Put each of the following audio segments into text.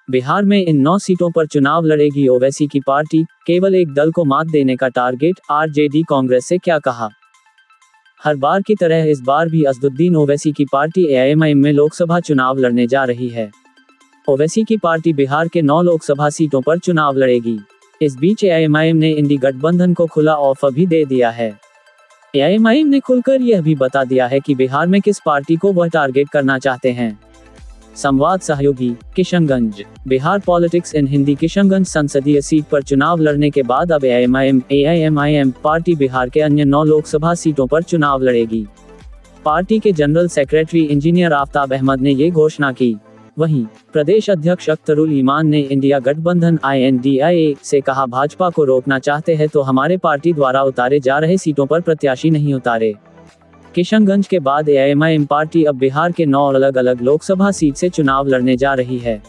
बिहार में इन 9 सीटों पर चुनाव लड़ेगी ओवैसी की पार्टी, केवल एक दल को मात देने का टारगेट, आरजेडी कांग्रेस से क्या कहा। हर बार की तरह इस बार भी असदुद्दीन ओवैसी की पार्टी एआईएमआईएम में लोकसभा चुनाव लड़ने जा रही है। ओवैसी की पार्टी बिहार के 9 लोकसभा सीटों पर चुनाव लड़ेगी। इस बीच एआईएमआईएम ने इंडी गठबंधन को खुला ऑफर भी दे दिया है। एआईएमआईएम ने खुलकर यह भी बता दिया है कि बिहार में किस पार्टी को वह टारगेट करना चाहते हैं। संवाद सहयोगी, किशनगंज। Bihar politics in Hindi. किशनगंज संसदीय सीट पर चुनाव लड़ने के बाद अब एआईएमआईएम पार्टी बिहार के अन्य 9 लोकसभा सीटों पर चुनाव लड़ेगी। पार्टी के general secretary engineer Aftab Ahmad ने ये घोषणा की। वहीं प्रदेश अध्यक्ष अख्तरुल ईमान ने इंडिया गठबंधन INDIA से कहा, भाजपा को रोकना चाहते हैं तो हमारे पार्टी द्वारा उतारे जा रहे सीटों पर प्रत्याशी नहीं उतारे। किशनगंज के बाद एआईएमआईएम पार्टी अब बिहार के 9 अलग अलग लोकसभा सीट से चुनाव लड़ने जा रही है।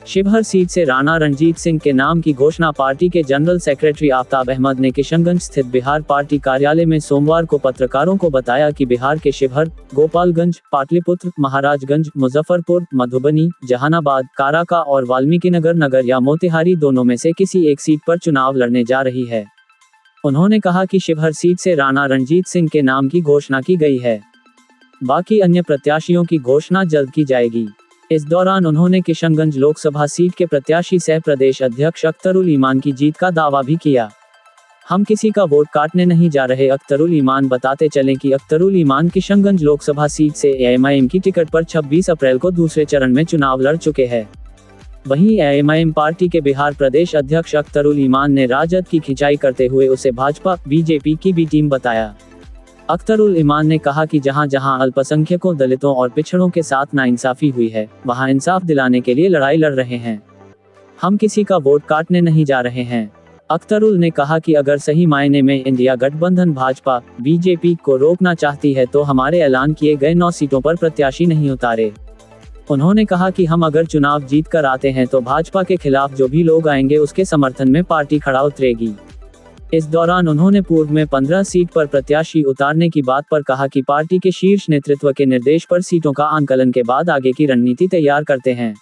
शिवहर सीट से राणा रणजीत सिंह के नाम की घोषणा पार्टी के जनरल सेक्रेटरी आफ्ताब अहमद ने किशनगंज स्थित बिहार पार्टी कार्यालय में सोमवार को पत्रकारों को बताया कि बिहार के शिवहर, गोपालगंज, पाटलिपुत्र, महाराजगंज, मुजफ्फरपुर, मधुबनी, जहानाबाद, काराका और वाल्मीकिनगर नगर या मोतिहारी दोनों में से किसी एक सीट पर चुनाव लड़ने जा रही है। उन्होंने कहा कि शिवहर सीट से राणा रणजीत सिंह के नाम की घोषणा की गई है। बाकी अन्य प्रत्याशियों की घोषणा जल्द की जाएगी। इस दौरान उन्होंने किशनगंज लोकसभा सीट के प्रत्याशी सह प्रदेश अध्यक्ष अख्तरुल ईमान की जीत का दावा भी किया। हम किसी का वोट काटने नहीं जा रहे। अख्तरुल ईमान बताते चलें कि अख्तरुल ईमान किशनगंज लोकसभा सीट से एआईएमआईएम की टिकट पर 26 अप्रैल को दूसरे चरण में चुनाव लड़ चुके हैं। वहीं एआईएमआईएम पार्टी के बिहार प्रदेश अध्यक्ष अख्तरुल ईमान ने राजद की खिंचाई करते हुए उसे भाजपा बीजेपी की बी टीम बताया। अख्तरुल ईमान ने कहा कि जहां जहां अल्पसंख्यकों, दलितों और पिछड़ों के साथ नाइंसाफी हुई है, वहां इंसाफ दिलाने के लिए लड़ाई लड़ रहे हैं। हम किसी का वोट काटने नहीं जा रहे हैं। अख्तरुल ने कहा कि अगर सही मायने में इंडिया गठबंधन भाजपा बीजेपी को रोकना चाहती है तो हमारे ऐलान किए गए 9 सीटों पर प्रत्याशी नहीं उतारे। उन्होंने कहा कि हम अगर चुनाव जीत कर आते हैं तो भाजपा के खिलाफ जो भी लोग आएंगे उसके समर्थन में पार्टी खड़ा उतरेगी। इस दौरान उन्होंने पूर्व में 15 सीट पर प्रत्याशी उतारने की बात पर कहा कि पार्टी के शीर्ष नेतृत्व के निर्देश पर सीटों का आंकलन के बाद आगे की रणनीति तैयार करते हैं।